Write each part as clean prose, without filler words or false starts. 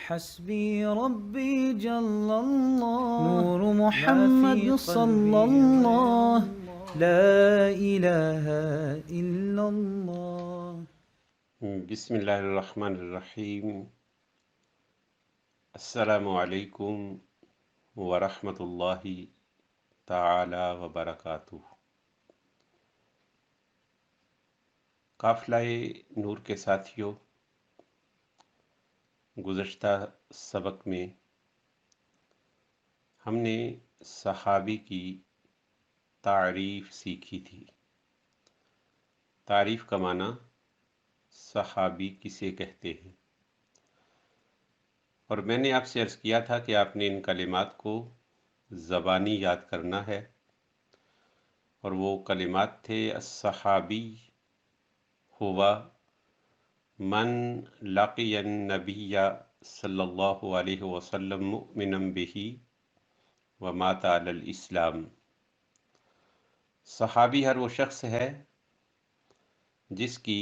حسبي ربي جل الله نور محمد صلى الله لا إله إلا الله. بسم اللہ الرحمن الرحیم. السلام علیکم ورحمۃ اللہ تعالی وبرکاتہ. قافلہ نور کے ساتھیوں، گزشتہ سبق میں ہم نے صحابی کی تعریف سیکھی تھی. تعریف کا معنی صحابی کسے کہتے ہیں، اور میں نے آپ سے عرض کیا تھا کہ آپ نے ان کلمات کو زبانی یاد کرنا ہے، اور وہ کلمات تھے: الصحابی ہوا من لقی النبی صلی اللہ علیہ وسلم مؤمنا بہ ومات علی الاسلام. صحابی ہر وہ شخص ہے جس کی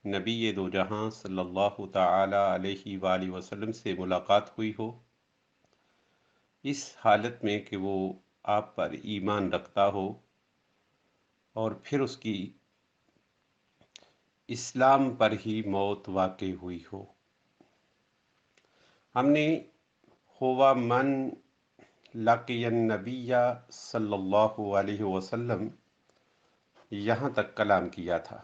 نبی دو جہاں صلی اللہ تعالی علیہ وآلہ وسلم سے ملاقات ہوئی ہو، اس حالت میں کہ وہ آپ پر ایمان رکھتا ہو اور پھر اس کی اسلام پر ہی موت واقع ہوئی ہو. ہم نے ہوا من لقی النبی صلی اللہ علیہ وسلم یہاں تک کلام کیا تھا.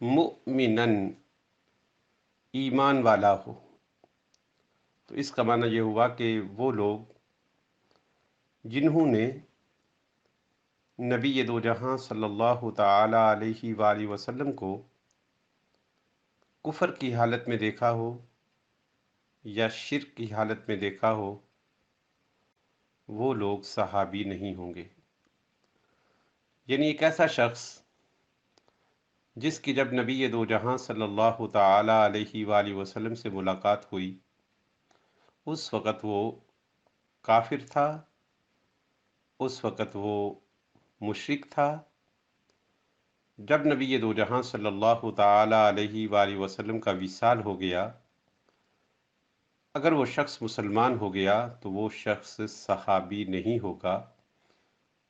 مؤمنن، ایمان والا ہو، تو اس کا معنی یہ ہوا کہ وہ لوگ جنہوں نے نبی دو جہاں صلی اللہ تعالی علیہ وآلہ وسلم کو کفر کی حالت میں دیکھا ہو یا شرک کی حالت میں دیکھا ہو، وہ لوگ صحابی نہیں ہوں گے. یعنی ایک ایسا شخص جس کی جب نبی دو جہاں صلی اللہ تعالی علیہ وآلہ وسلم سے ملاقات ہوئی، اس وقت وہ کافر تھا، اس وقت وہ مشرک تھا. جب نبی دو جہاں صلی اللہ تعالی علیہ وآلہ وسلم کا وصال ہو گیا، اگر وہ شخص مسلمان ہو گیا تو وہ شخص صحابی نہیں ہوگا،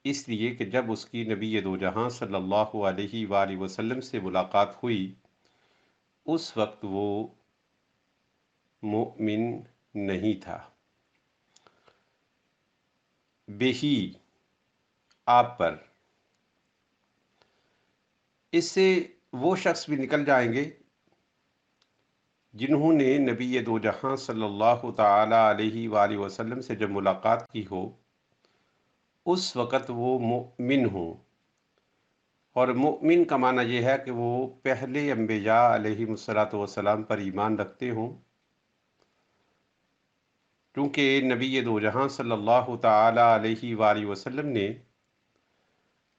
اس لیے کہ جب اس کی نبی دو جہاں صلی اللہ علیہ وآلہ وسلم سے ملاقات ہوئی، اس وقت وہ مؤمن نہیں تھا. بہی، آپ پر، اس سے وہ شخص بھی نکل جائیں گے جنہوں نے نبی دو جہاں صلی اللہ تعالی علیہ وآلہ وسلم سے جب ملاقات کی ہو، اس وقت وہ مؤمن ہوں. اور مؤمن کا معنی یہ ہے کہ وہ پہلے انبیاء علیہ الصلوۃ والسلام پر ایمان رکھتے ہوں، کیونکہ نبی دو جہاں صلی اللہ تعالی علیہ وآلہ وسلم نے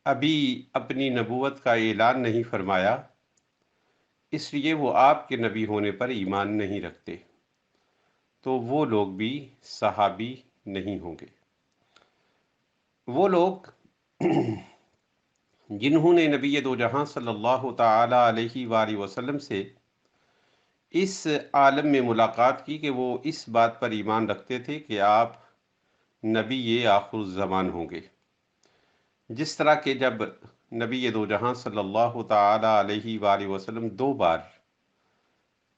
ابھی اپنی نبوت کا اعلان نہیں فرمایا، اس لیے وہ آپ کے نبی ہونے پر ایمان نہیں رکھتے، تو وہ لوگ بھی صحابی نہیں ہوں گے. وہ لوگ جنہوں نے نبی دو جہاں صلی اللہ تعالی علیہ وآلہ وسلم سے اس عالم میں ملاقات کی کہ وہ اس بات پر ایمان رکھتے تھے کہ آپ نبی آخر الزمان ہوں گے. جس طرح کہ جب نبی دو جہاں صلی اللہ تعالی علیہ وآلہ وسلم دو بار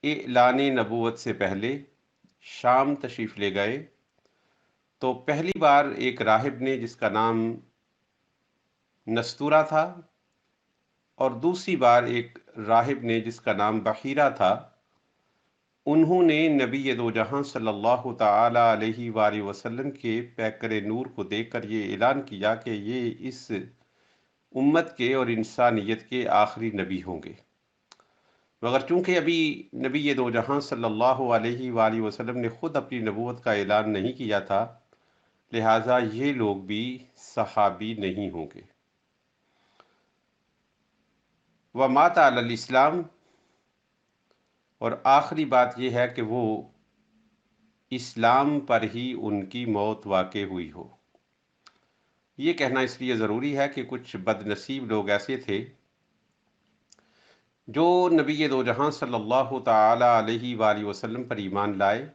اعلان نبوت سے پہلے شام تشریف لے گئے، تو پہلی بار ایک راہب نے جس کا نام نستورہ تھا، اور دوسری بار ایک راہب نے جس کا نام بحیرہ تھا، انہوں نے نبی دو جہاں صلی اللہ تعالی علیہ وآلہ وسلم کے پیکر نور کو دیکھ کر یہ اعلان کیا کہ یہ اس امت کے اور انسانیت کے آخری نبی ہوں گے. مگر چونکہ ابھی نبی دو جہاں صلی اللہ علیہ وآلہ وسلم نے خود اپنی نبوت کا اعلان نہیں کیا تھا، لہٰذا یہ لوگ بھی صحابی نہیں ہوں گے. ومات علی الاسلام، اور آخری بات یہ ہے کہ وہ اسلام پر ہی ان کی موت واقع ہوئی ہو. یہ کہنا اس لیے ضروری ہے کہ کچھ بد نصیب لوگ ایسے تھے جو نبی دو جہاں صلی اللہ تعالی علیہ وآلہ وسلم پر ایمان لائے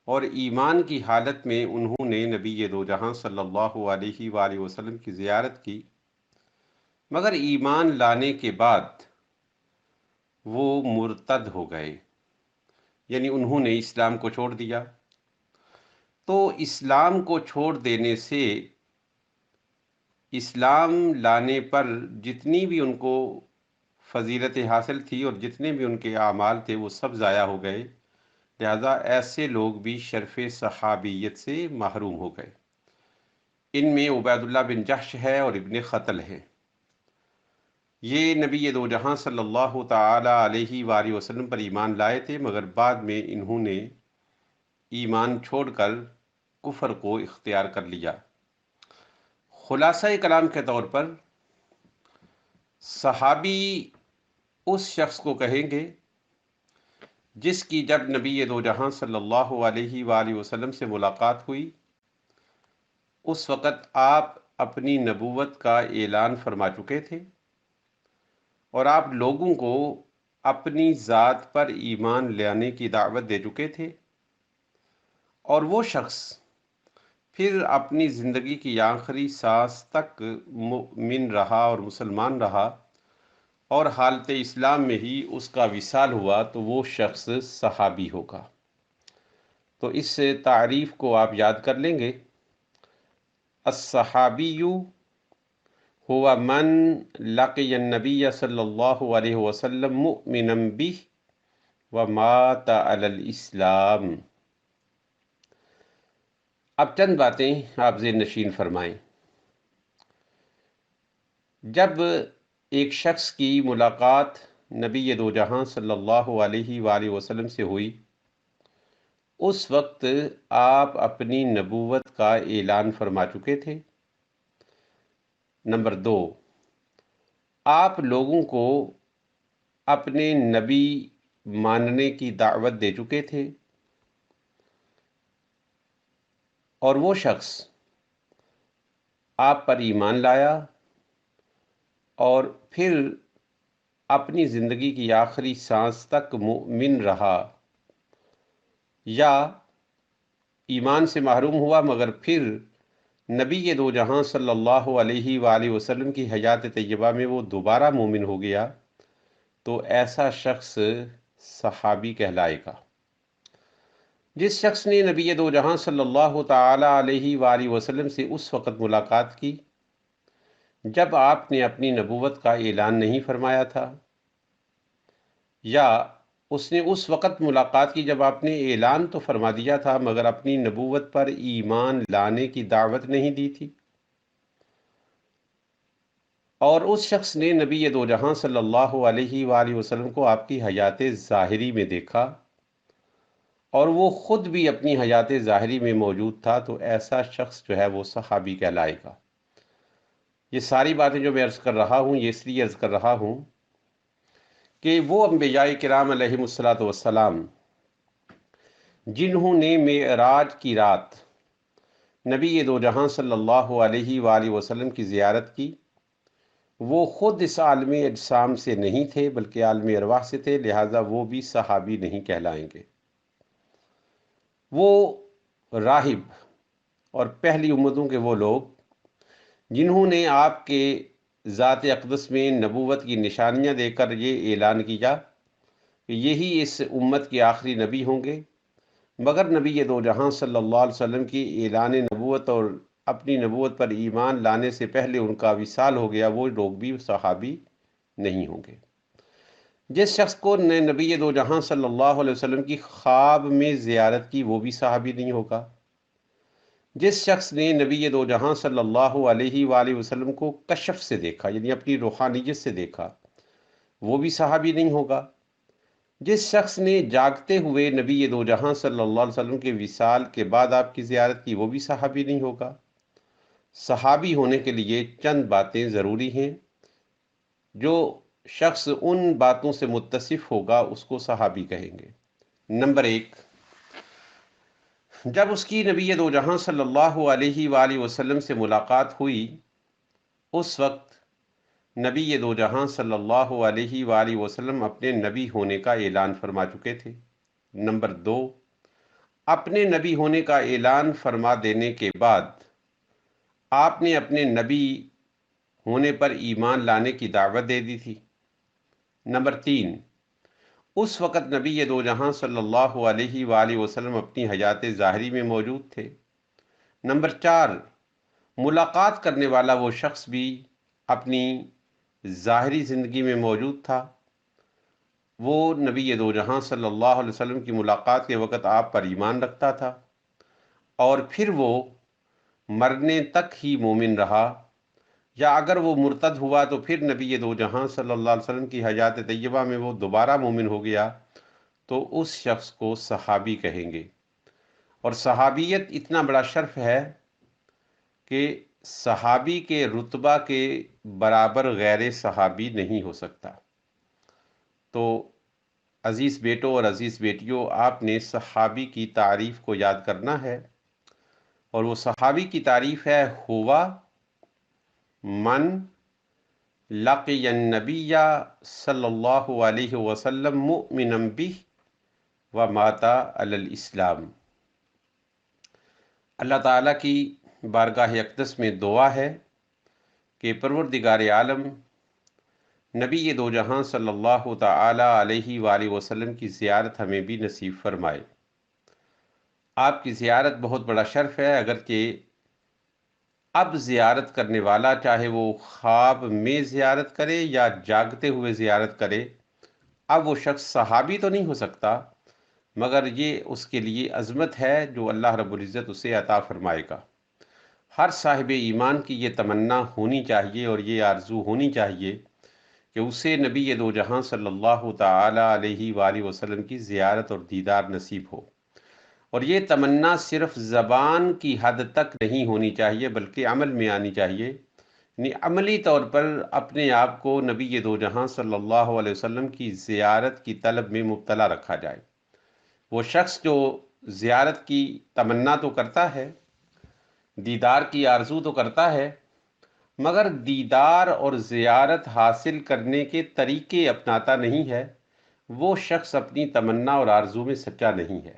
اور ایمان کی حالت میں انہوں نے نبی دو جہاں صلی اللہ علیہ وآلہ وسلم کی زیارت کی، مگر ایمان لانے کے بعد وہ مرتد ہو گئے، یعنی انہوں نے اسلام کو چھوڑ دیا۔ تو اسلام کو چھوڑ دینے سے اسلام لانے پر جتنی بھی ان کو فضیلت حاصل تھی اور جتنے بھی ان کے اعمال تھے وہ سب ضائع ہو گئے، لہذا ایسے لوگ بھی شرف صحابیت سے محروم ہو گئے۔ ان میں عبید اللہ بن جحش ہے اور ابن خطل ہے۔ یہ نبی دو جہاں صلی اللہ تعالی علیہ وآلہ وسلم پر ایمان لائے تھے، مگر بعد میں انہوں نے ایمان چھوڑ کر کفر کو اختیار کر لیا۔ خلاصہ کلام کے طور پر صحابی اس شخص کو کہیں گے جس کی جب نبی دو جہاں صلی اللہ علیہ وآلہ وسلم سے ملاقات ہوئی، اس وقت آپ اپنی نبوت کا اعلان فرما چکے تھے اور آپ لوگوں کو اپنی ذات پر ایمان لانے کی دعوت دے چکے تھے، اور وہ شخص پھر اپنی زندگی کی آخری سانس تک مومن رہا اور مسلمان رہا اور حالت اسلام میں ہی اس کا وصال ہوا، تو وہ شخص صحابی ہوگا۔ تو اس تعریف کو آپ یاد کر لیں گے، الصحابی هو من لقی النبی صلی اللہ علیہ وسلم مؤمنا به ومات علی الاسلام۔ اب چند باتیں آپ ذہن نشین فرمائیں۔ جب ایک شخص کی ملاقات نبی دو جہاں صلی اللہ علیہ وآلہ وسلم سے ہوئی، اس وقت آپ اپنی نبوت کا اعلان فرما چکے تھے۔ نمبر 2، آپ لوگوں کو اپنے نبی ماننے کی دعوت دے چکے تھے، اور وہ شخص آپ پر ایمان لایا اور پھر اپنی زندگی کی آخری سانس تک مومن رہا، یا ایمان سے محروم ہوا مگر پھر نبی دو جہاں صلی اللہ علیہ وآلہ وسلم کی حیات طیبہ میں وہ دوبارہ مومن ہو گیا، تو ایسا شخص صحابی کہلائے گا۔ جس شخص نے نبی دو جہاں صلی اللہ تعالی علیہ وآلہ وسلم سے اس وقت ملاقات کی جب آپ نے اپنی نبوت کا اعلان نہیں فرمایا تھا، یا اس نے اس وقت ملاقات کی جب آپ نے اعلان تو فرما دیا تھا مگر اپنی نبوت پر ایمان لانے کی دعوت نہیں دی تھی، اور اس شخص نے نبی دو جہاں صلی اللہ علیہ وآلہ وسلم کو آپ کی حیات ظاہری میں دیکھا اور وہ خود بھی اپنی حیات ظاہری میں موجود تھا، تو ایسا شخص جو ہے وہ صحابی کہلائے گا۔ یہ ساری باتیں جو میں عرض کر رہا ہوں، یہ اس لیے عرض کر رہا ہوں کہ وہ انبیاء کرام علیہم الصلاۃ والسلام جنہوں نے معراج کی رات نبی دو جہاں صلی اللہ علیہ وآلہ وسلم کی زیارت کی، وہ خود اس عالم اجسام سے نہیں تھے بلکہ عالم ارواح سے تھے، لہٰذا وہ بھی صحابی نہیں کہلائیں گے۔ وہ راہب اور پہلی امتوں کے وہ لوگ جنہوں نے آپ کے ذات اقدس میں نبوت کی نشانیاں دے کر یہ اعلان کیا کہ یہی اس امت کے آخری نبی ہوں گے، مگر نبی دو جہاں صلی اللہ علیہ وسلم کی اعلان نبوت اور اپنی نبوت پر ایمان لانے سے پہلے ان کا وصال ہو گیا، وہ لوگ بھی صحابی نہیں ہوں گے۔ جس شخص کو نے نبی دو جہاں صلی اللہ علیہ وسلم کی خواب میں زیارت کی، وہ بھی صحابی نہیں ہوگا۔ جس شخص نے نبی دو جہاں صلی اللہ علیہ وآلہ وسلم کو کشف سے دیکھا، یعنی اپنی روحانیت سے دیکھا، وہ بھی صحابی نہیں ہوگا۔ جس شخص نے جاگتے ہوئے نبی دو جہاں صلی اللہ علیہ وسلم کے وصال کے بعد آپ کی زیارت کی، وہ بھی صحابی نہیں ہوگا۔ صحابی ہونے کے لیے چند باتیں ضروری ہیں، جو شخص ان باتوں سے متصف ہوگا اس کو صحابی کہیں گے۔ نمبر 1، جب اس کی نبی دو جہاں صلی اللہ علیہ وآلہ وسلم سے ملاقات ہوئی، اس وقت نبی دو جہاں صلی اللہ علیہ وآلہ وسلم اپنے نبی ہونے کا اعلان فرما چکے تھے۔ نمبر 2، اپنے نبی ہونے کا اعلان فرما دینے کے بعد آپ نے اپنے نبی ہونے پر ایمان لانے کی دعوت دے دی تھی۔ نمبر 3، اس وقت نبی دو جہاں صلی اللہ علیہ وآلہ وسلم اپنی حیات ظاہری میں موجود تھے۔ نمبر 4، ملاقات کرنے والا وہ شخص بھی اپنی ظاہری زندگی میں موجود تھا۔ وہ نبی دو جہاں صلی اللہ علیہ وسلم کی ملاقات کے وقت آپ پر ایمان رکھتا تھا، اور پھر وہ مرنے تک ہی مومن رہا، یا اگر وہ مرتد ہوا تو پھر نبی دو جہاں صلی اللہ علیہ وسلم کی حیات طیبہ میں وہ دوبارہ مومن ہو گیا تو اس شخص کو صحابی کہیں گے۔ اور صحابیت اتنا بڑا شرف ہے کہ صحابی کے رتبہ کے برابر غیر صحابی نہیں ہو سکتا۔ تو عزیز بیٹوں اور عزیز بیٹیوں، آپ نے صحابی کی تعریف کو یاد کرنا ہے، اور وہ صحابی کی تعریف ہے: ہوا من لقی النبی صلی اللہ علیہ وسلم مؤمنا بہ ومات علی الاسلام۔ اللہ تعالیٰ کی بارگاہ اقدس میں دعا ہے کہ پروردگار عالم نبی دو جہاں صلی اللہ تعالی علیہ وآلہ وسلم کی زیارت ہمیں بھی نصیب فرمائے۔ آپ کی زیارت بہت بڑا شرف ہے، اگرچہ اب زیارت کرنے والا چاہے وہ خواب میں زیارت کرے یا جاگتے ہوئے زیارت کرے، اب وہ شخص صحابی تو نہیں ہو سکتا، مگر یہ اس کے لیے عظمت ہے جو اللہ رب العزت اسے عطا فرمائے گا۔ ہر صاحب ایمان کی یہ تمنا ہونی چاہیے اور یہ آرزو ہونی چاہیے کہ اسے نبی دو جہاں صلی اللہ تعالی علیہ وآلہ وسلم کی زیارت اور دیدار نصیب ہو۔ اور یہ تمنا صرف زبان کی حد تک نہیں ہونی چاہیے بلکہ عمل میں آنی چاہیے، یعنی عملی طور پر اپنے آپ کو نبی دو جہاں صلی اللہ علیہ وسلم کی زیارت کی طلب میں مبتلا رکھا جائے۔ وہ شخص جو زیارت کی تمنا تو کرتا ہے، دیدار کی آرزو تو کرتا ہے، مگر دیدار اور زیارت حاصل کرنے کے طریقے اپناتا نہیں ہے، وہ شخص اپنی تمنا اور آرزو میں سچا نہیں ہے۔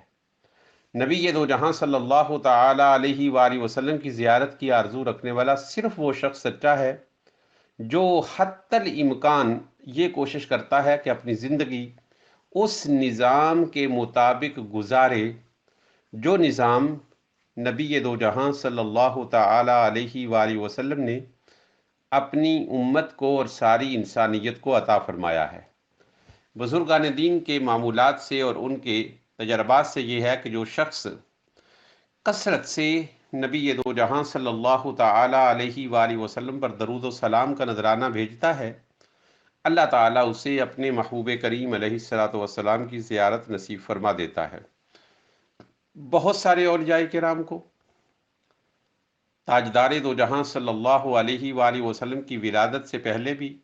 نبی دو جہاں صلی اللہ تعالی علیہ وآلہ وسلم کی زیارت کی آرزو رکھنے والا صرف وہ شخص سچا ہے جو حتی الامکان یہ کوشش کرتا ہے کہ اپنی زندگی اس نظام کے مطابق گزارے جو نظام نبی دو جہاں صلی اللہ تعالی علیہ وآلہ وسلم نے اپنی امت کو اور ساری انسانیت کو عطا فرمایا ہے۔ بزرگان دین کے معمولات سے اور ان کے تجربات سے یہ ہے کہ جو شخص کثرت سے نبی دو جہاں صلی اللہ تعالی علیہ وآلہ وسلم پر درود و سلام کا نذرانہ بھیجتا ہے، اللہ تعالیٰ اسے اپنے محبوب کریم علیہ الصلوۃ والسلام کی زیارت نصیب فرما دیتا ہے۔ بہت سارے اولیاء کرام کو تاجدار دو جہاں صلی اللہ علیہ وآلہ وسلم کی ولادت سے پہلے بھی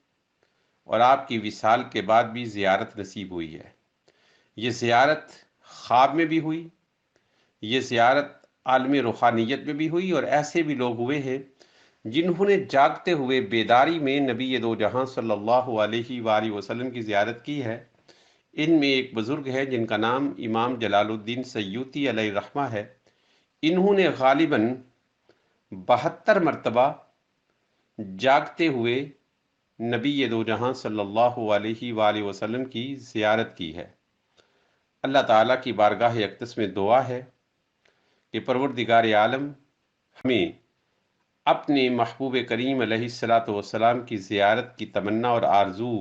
اور آپ کی وصال کے بعد بھی زیارت نصیب ہوئی ہے۔ یہ زیارت خواب میں بھی ہوئی، یہ زیارت عالم روحانیت میں بھی ہوئی، اور ایسے بھی لوگ ہوئے ہیں جنہوں نے جاگتے ہوئے بیداری میں نبی دو جہاں صلی اللہ علیہ وآلہ وسلم کی زیارت کی ہے۔ ان میں ایک بزرگ ہے جن کا نام امام جلال الدین سیوطی علیہ الرحمہ ہے۔ انہوں نے غالباً 72 مرتبہ جاگتے ہوئے نبی دو جہاں صلی اللہ علیہ وآلہ وسلم کی زیارت کی ہے۔ اللہ تعالیٰ کی بارگاہ اقدس میں دعا ہے کہ پروردگار عالم ہمیں اپنے محبوب کریم علیہ الصلوۃ والسلام کی زیارت کی تمنا اور آرزو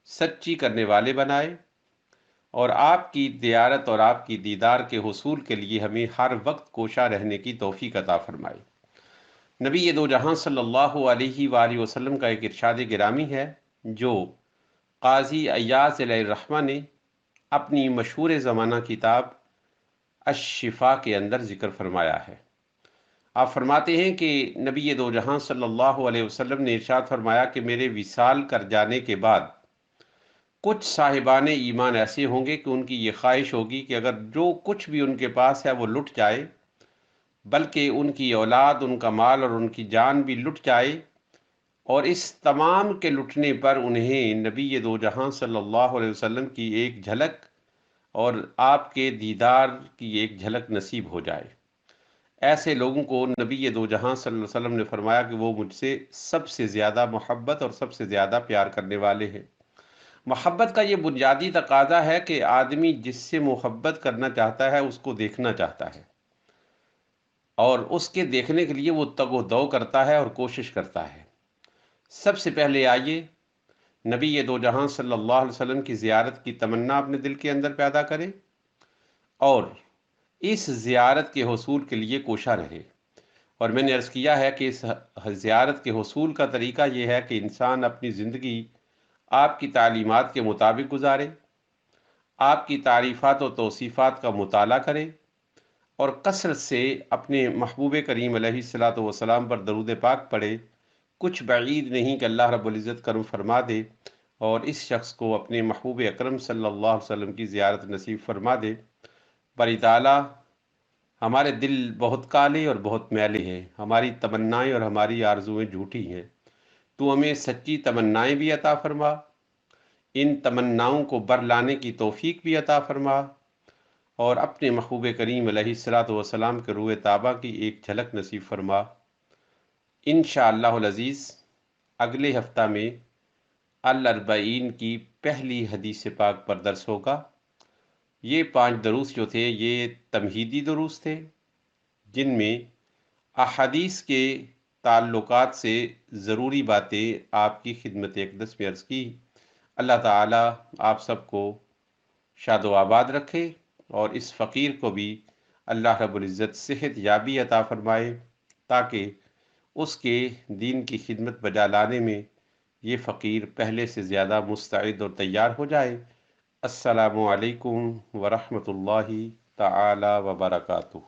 سچی کرنے والے بنائے، اور آپ کی زیارت اور آپ کی دیدار کے حصول کے لیے ہمیں ہر وقت کوشاں رہنے کی توفیق عطا فرمائے۔ نبی دو جہاں صلی اللہ علیہ وآلہ وسلم کا ایک ارشاد گرامی ہے جو قاضی ایاز علیہ الرحمہ نے اپنی مشہور زمانہ کتاب الشفا کے اندر ذکر فرمایا ہے۔ آپ فرماتے ہیں کہ نبی دو جہاں صلی اللہ علیہ وسلم نے ارشاد فرمایا کہ میرے وصال کر جانے کے بعد کچھ صاحبان ایمان ایسے ہوں گے کہ ان کی یہ خواہش ہوگی کہ اگر جو کچھ بھی ان کے پاس ہے وہ لٹ جائے، بلکہ ان کی اولاد، ان کا مال اور ان کی جان بھی لٹ جائے، اور اس تمام کے لٹنے پر انہیں نبی دو جہاں صلی اللہ علیہ وسلم کی ایک جھلک اور آپ کے دیدار کی ایک جھلک نصیب ہو جائے۔ ایسے لوگوں کو نبی دو جہاں صلی اللہ علیہ وسلم نے فرمایا کہ وہ مجھ سے سب سے زیادہ محبت اور سب سے زیادہ پیار کرنے والے ہیں۔ محبت کا یہ بنیادی تقاضا ہے کہ آدمی جس سے محبت کرنا چاہتا ہے اس کو دیکھنا چاہتا ہے، اور اس کے دیکھنے کے لیے وہ تگ و دو کرتا ہے اور کوشش کرتا ہے۔ سب سے پہلے آئیے نبی دو جہاں صلی اللہ علیہ وسلم کی زیارت کی تمنا اپنے دل کے اندر پیدا کرے، اور اس زیارت کے حصول کے لیے کوشاں رہے۔ اور میں نے عرض کیا ہے کہ اس زیارت کے حصول کا طریقہ یہ ہے کہ انسان اپنی زندگی آپ کی تعلیمات کے مطابق گزارے، آپ کی تعریفات و توصیفات کا مطالعہ کرے، اور کثرت سے اپنے محبوب کریم علیہ الصلاۃ والسلام پر درود پاک پڑھے۔ کچھ بعید نہیں کہ اللہ رب العزت کرم فرما دے اور اس شخص کو اپنے محبوب اکرم صلی اللہ علیہ وسلم کی زیارت نصیب فرما دے۔ باری تعالیٰ، ہمارے دل بہت کالے اور بہت میلے ہیں، ہماری تمنائیں اور ہماری آرزویں جھوٹی ہیں۔ تو ہمیں سچی تمنائیں بھی عطا فرما، ان تمناؤں کو بر لانے کی توفیق بھی عطا فرما، اور اپنے محبوب کریم علیہ الصلاۃ والسلام کے روح طابہ کی ایک جھلک نصیب فرما۔ انشاءاللہ العزیز اگلے ہفتہ میں الاربعین کی پہلی حدیث پاک پر درس ہوگا۔ یہ 5 دروس جو تھے یہ تمہیدی دروس تھے، جن میں احادیث کے تعلقات سے ضروری باتیں آپ کی خدمت اقدس میں عرض کی۔ اللہ تعالی آپ سب کو شاد و آباد رکھے، اور اس فقیر کو بھی اللہ رب العزت صحت یابی عطا فرمائے، تاکہ اس کے دین کی خدمت بجا لانے میں یہ فقیر پہلے سے زیادہ مستعد اور تیار ہو جائے۔ السلام علیکم ورحمۃ اللہ تعالی وبرکاتہ۔